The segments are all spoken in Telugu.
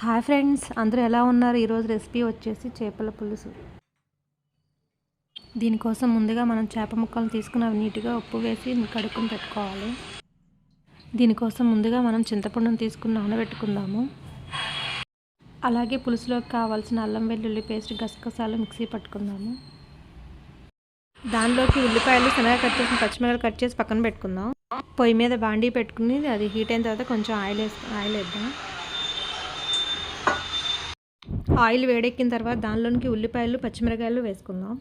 హాయ్ ఫ్రెండ్స్, అందరూ ఎలా ఉన్నారు? ఈరోజు రెసిపీ వచ్చేసి చేపల పులుసు. దీనికోసం ముందుగా మనం చేప ముక్కలను తీసుకుని అవి నీట్గా ఉప్పు వేసి కడుక్కొని పెట్టుకోవాలి. దీనికోసం ముందుగా మనం చింతపండును తీసుకుని నానబెట్టుకుందాము. అలాగే పులుసులోకి కావాల్సిన అల్లం వెల్లుల్లి పేస్ట్, గసగసాలు మిక్సీ పట్టుకుందాము. దానిలోకి ఉల్లిపాయలు, సన్నగా కట్ చేసిన పచ్చిమిరపకాయలు కట్ చేసి పక్కన పెట్టుకుందాం. పొయ్యి మీద బాండీ పెట్టుకుని అది హీట్ అయిన తర్వాత కొంచెం ఆయిల్ వేద్దాం. ఆయిల్ వేడెక్కిన తర్వాత దానిలోనికి ఉల్లిపాయలు, పచ్చిమిరపకాయలు వేసుకుందాం.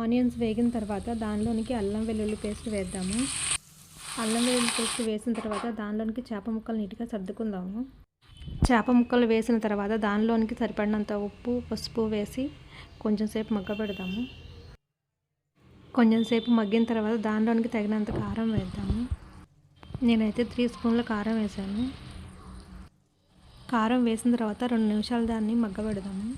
ఆనియన్స్ వేగిన తర్వాత దానిలోనికి అల్లం వెల్లుల్లి పేస్ట్ వేద్దాము. అల్లం వెల్లుల్లి పేస్ట్ వేసిన తర్వాత దానిలోనికి చేప ముక్కలు నీట్గా సర్దుకుందాము. చేప ముక్కలు వేసిన తర్వాత దానిలోనికి సరిపడినంత ఉప్పు, పసుపు వేసి కొంచెంసేపు మగ్గపెడదాము. కొంచెంసేపు మగ్గిన తర్వాత దానిలోనికి తగినంత కారం వేద్దాము. నేనైతే 3 స్పూన్ల కారం వేసాను. కారం వేసిన తర్వాత 2 నిమిషాలు దాన్ని మగ్గబెడదాము.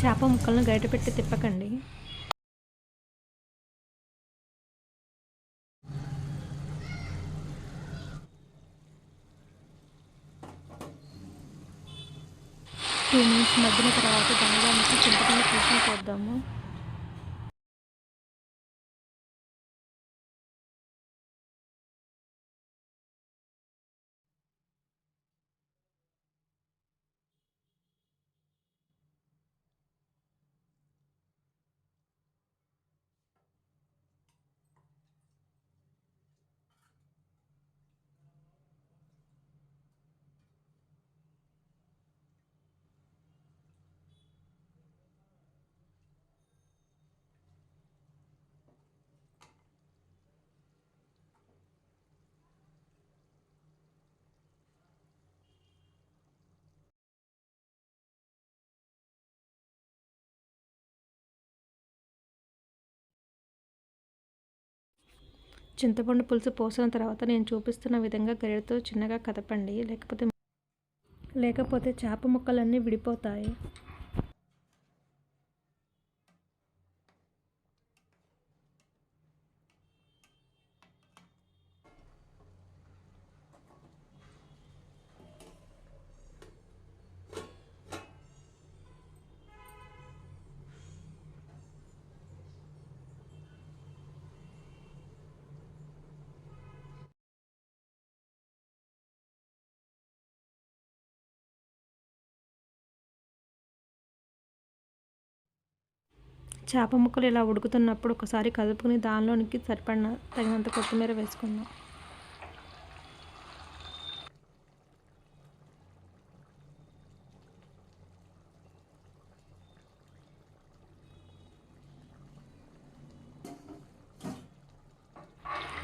చేప ముక్కలను గరిటె పెట్టి తిప్పకండి. టూ మినిట్స్ మగ్గిన తర్వాత దానిలోనికి చింతపండు పులుసుని పోద్దాము. చింతపండు పులుసు పోసిన తర్వాత నేను చూపిస్తున్న విధంగా గరిటెతో చిన్నగా కదపండి, లేకపోతే చేప ముక్కలన్నీ విడిపోతాయి. చేప ముక్కలు ఇలా ఉడుకుతున్నప్పుడు ఒకసారి కలుపుకుని దానిలోనికి తగినంత కొత్తిమీర వేసుకుందాం.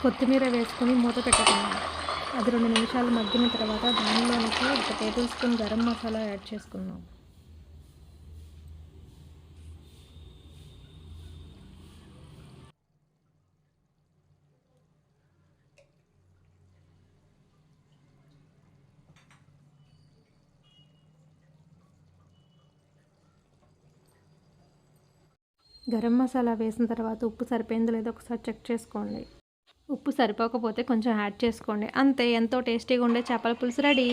కొత్తిమీర వేసుకొని మూత పెట్టుకుందాం. అది 2 నిమిషాలు మగ్గిన తర్వాత దానిలోనికి 1 table spoon garam masala add చేసుకుందాం. గరం మసాలా వేసిన తర్వాత ఉప్పు సరిపోయిందో లేదో ఒకసారి చెక్ చేసుకోండి. ఉప్పు సరిపోకపోతే కొంచెం యాడ్ చేసుకోండి. అంతే, ఎంతో టేస్టీగా ఉండే చేపల పులుసు రెడీ.